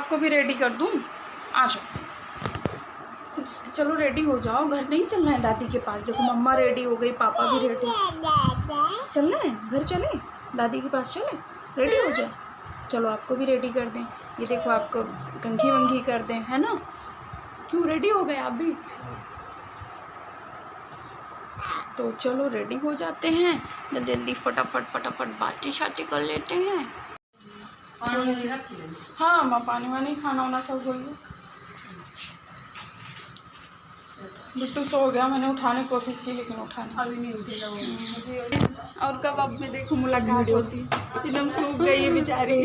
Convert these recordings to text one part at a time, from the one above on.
आपको भी रेडी कर दूँ? आ जाओ, चलो रेडी हो जाओ। घर नहीं चलना है दादी के पास? देखो मम्मा रेडी हो गई, पापा भी रेडी। चलना है घर? चले दादी के पास, चले रेडी हो जाए। चलो आपको भी रेडी कर दें। ये देखो आपको कंघी वंघी कर दें, है ना? क्यों रेडी हो गए आप भी? तो चलो रेडी हो जाते हैं, जल्दी जल्दी फटाफट बातें शातें कर लेते हैं। हाँ माँ, पानी वानी खाना वाना सब हो गया। बिट्टू सो गया, मैंने उठाने की कोशिश की लेकिन उठा नहीं, अभी नहीं उठेगा। और कब अब में देखो मुलाकात होती, एकदम सूख गई है बेचारी।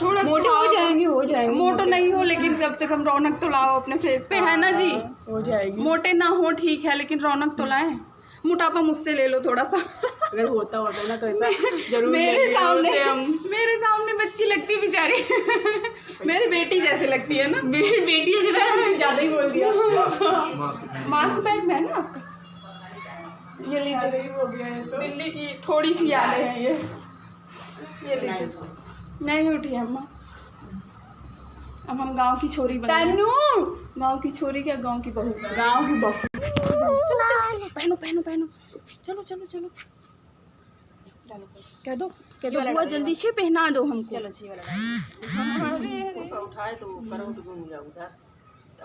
थोड़ा मोटे हो जाएंगे मोटो नहीं हो लेकिन कम से कम रौनक तो लाओ अपने फेस पे, है ना जी? हो जाएगी। मोटे ना हो ठीक है लेकिन रौनक तो लाए। मोटापा मुझसे ले लो थोड़ा सा। अगर होता ना तो ऐसा जरूर मेरे सामने बच्ची लगती है बेचारी। मेरी बेटी जैसे लगती है ना। बेटी ज़्यादा ही बोल दिया। मास्क बैग में है ना आपका? ये लीजिए, हो गया है तो। दिल्ली की थोड़ी सी यादें हैं ये लीजिए। नहीं उठी अम्मा, अब हम गांव की छोरी बन गए। गांव की छोरी क्या, गांव की बहू। गाँव की बहू। पहनो चलो कह दो बुआ जल्दी से पहना दो हमको। चलो अच्छी वाला उठाए तो करो तो घूम जाओ उधर।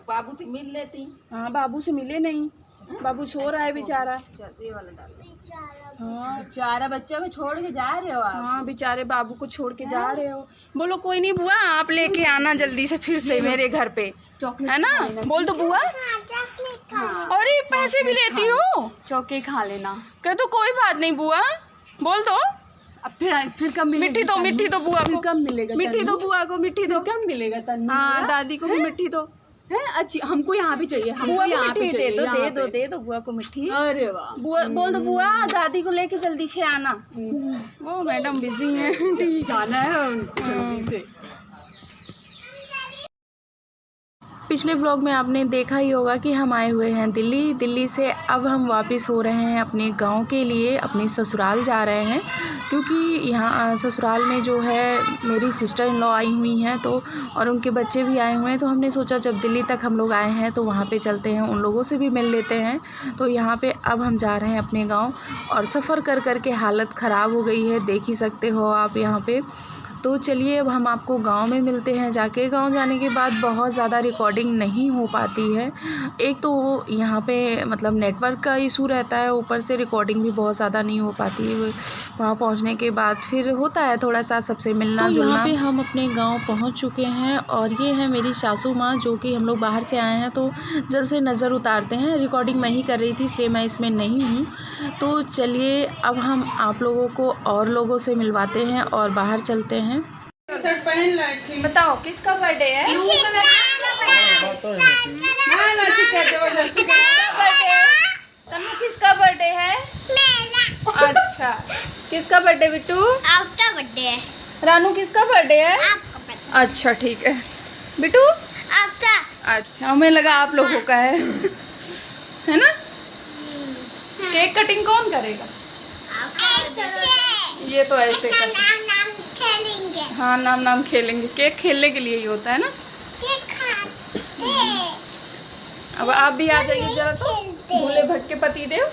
बाबू से मिल लेती। हाँ बाबू से मिले नहीं, बाबू सो रहा है बेचारा। ये वाला डाल। हाँ बेचारा बच्चा को छोड़ के जा रहे हो आप? हाँ बेचारे बाबू को छोड़ के जा रहे हो। बोलो कोई नहीं बुआ, आप लेके आना जल्दी से फिर से मेरे घर पे, है ना? बोल दो बुआ। अरे पैसे भी लेती हो? चौके खा लेना। कह दो कोई बात नहीं बुआ, बोल दो। अब फिर कब मिलेगा? मिट्टी दो बुआ को। कब मिलेगा? मिट्टी दो बुआ को, मिट्टी दो। कब मिलेगा तन्नू? हाँ दादी को भी मिट्टी दो। है अच्छी, हमको यहाँ भी चाहिए। बुआ को मिट्टी दे दो बुआ को मिट्टी। अरे वाह, बुआ बोल दो बुआ दादी को लेके जल्दी से आना। वो मैडम बिजी हैं, ठीक आना है जल्दी से। पिछले व्लॉग में आपने देखा ही होगा कि हम आए हुए हैं दिल्ली से अब हम वापस हो रहे हैं अपने गांव के लिए, अपने ससुराल जा रहे हैं क्योंकि यहाँ ससुराल में जो है मेरी सिस्टर इन लॉ आई हुई हैं तो और उनके बच्चे भी आए हुए हैं। तो हमने सोचा जब दिल्ली तक हम लोग आए हैं तो वहाँ पे चलते हैं, उन लोगों से भी मिल लेते हैं। तो यहाँ पे अब हम जा रहे हैं अपने गाँव और सफ़र कर के हालत ख़राब हो गई है, देख ही सकते हो आप यहाँ पर। तो चलिए अब हम आपको गांव में मिलते हैं जाके। गांव जाने के बाद बहुत ज़्यादा रिकॉर्डिंग नहीं हो पाती है, एक तो यहाँ पे मतलब नेटवर्क का इशू रहता है, ऊपर से रिकॉर्डिंग भी बहुत ज़्यादा नहीं हो पाती है। वहाँ पहुँचने के बाद फिर होता है थोड़ा सा सबसे मिलना जुलना। यहाँ पे हम अपने गांव पहुँच चुके हैं और ये है मेरी सासू माँ जो कि हम लोग बाहर से आए हैं तो जल्द से नज़र उतारते हैं। रिकॉर्डिंग मैं ही कर रही थी इसलिए मैं इसमें नहीं हूँ। तो चलिए अब हम आप लोगों को और लोगों से मिलवाते हैं और बाहर चलते हैं। बताओ किसका बर्थडे है? तन्नू किसका बर्थडे है? मेरा। अच्छा किसका बर्थडे बिट्टू? आपका बर्थडे है। रानू किसका बर्थडे है? आपका बर्थडे। अच्छा ठीक है। बिट्टू आपका। अच्छा हमें लगा आप लोगों का है है ना? केक कटिंग कौन करेगा? ये तो ऐसे नाम खेलेंगे। हाँ नाम खेलेंगे। केक खेलने के लिए ही होता है ना? अब आप भी आ जाइए जरा तो। भूले भटके पति देव।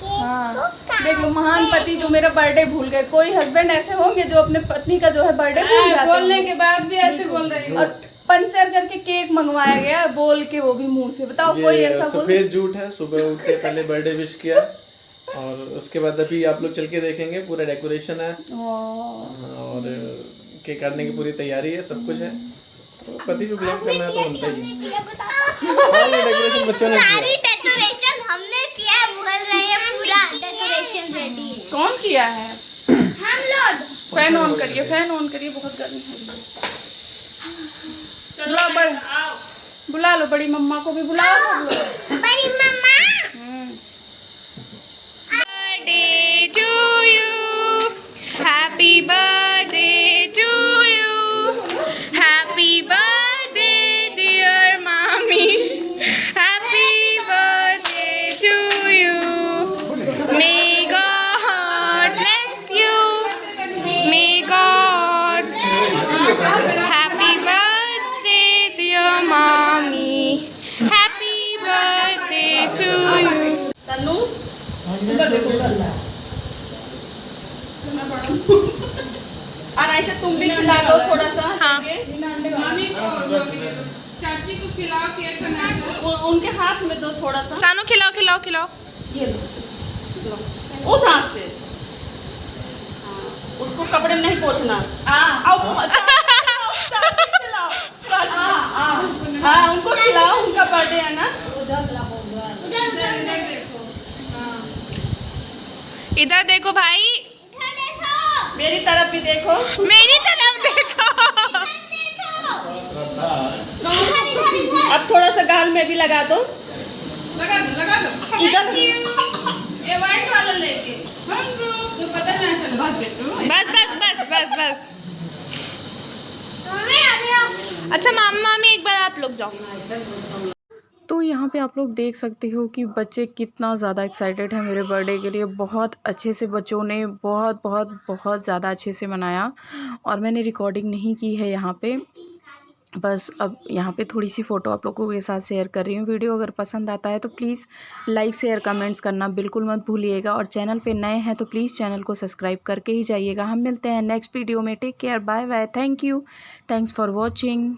हाँ देख लो महान पति जो मेरा बर्थडे भूल गए। कोई हस्बैंड ऐसे होंगे जो अपने पत्नी का जो है बर्थडे भूल जाते हैं। बोलने के बाद भी ऐसे बोल रही है। और पंचर करके केक मंगवाया गया बोल के, वो भी मुंह से। बताओ कोई ऐसा बोल? सफेद झूठ है। सुबह उठ के पहले बर्थडे विश किया और उसके बाद अभी आप लोग चल के देखेंगे पूरा डेकोरेशन है और केक काटने की पूरी तैयारी है, सब कुछ है। तो पति भी ब्लेम करना है तो बनता ही है। डेकोरेशन बच्चों ने सारी डेकोरेशन हमने किया, बोल रहे हैं पूरा डेकोरेशन रेडी है। कौन किया है? हम लोग। फैन ऑन करिए, फैन ऑन करिए, बहुत गर्मी हो रही है। बुला लो बड़ी मम्मा को भी बुलाओ सब लोग। बड़ी मम्मा। Birthday to you, happy birthday to you, happy birthday dear mommy, happy birthday to you, may God bless you, may God, happy birthday तुम भी खिला दो थोड़ा सा। हाँ। मामी चाची को खिलाओ केक उनके हाथ में दो थोड़ा सा। सानू खिलाओ खिलाओ खिलाओ। उस हाथ से उसको कपड़े में नहीं पोंछना। हाँ उनको खिलाओ, उनका बर्थडे है ना। इधर देखो भाई, मेरी तरफ भी देखो। मेरी तरफ देखो। अब थोड़ा सा गाल में भी लगा दो। लगा दो इधर। ये वाइट वाला लेके तो पता ना चला। बस बस बस बस बस। अच्छा मामा मामी एक बार आप लोग जाओ। तो यहाँ पे आप लोग देख सकते हो कि बच्चे कितना ज़्यादा एक्साइटेड हैं मेरे बर्थडे के लिए। बहुत अच्छे से बच्चों ने बहुत बहुत बहुत ज़्यादा अच्छे से मनाया, और मैंने रिकॉर्डिंग नहीं की है यहाँ पे। बस अब यहाँ पे थोड़ी सी फ़ोटो आप लोगों के साथ शेयर कर रही हूँ। वीडियो अगर पसंद आता है तो प्लीज़ लाइक शेयर कमेंट्स करना बिल्कुल मत भूलिएगा, और चैनल पे नए हैं तो प्लीज़ चैनल को सब्सक्राइब करके ही जाइएगा। हम मिलते हैं नेक्स्ट वीडियो में। Take care, bye bye, thank you, thanks for watching.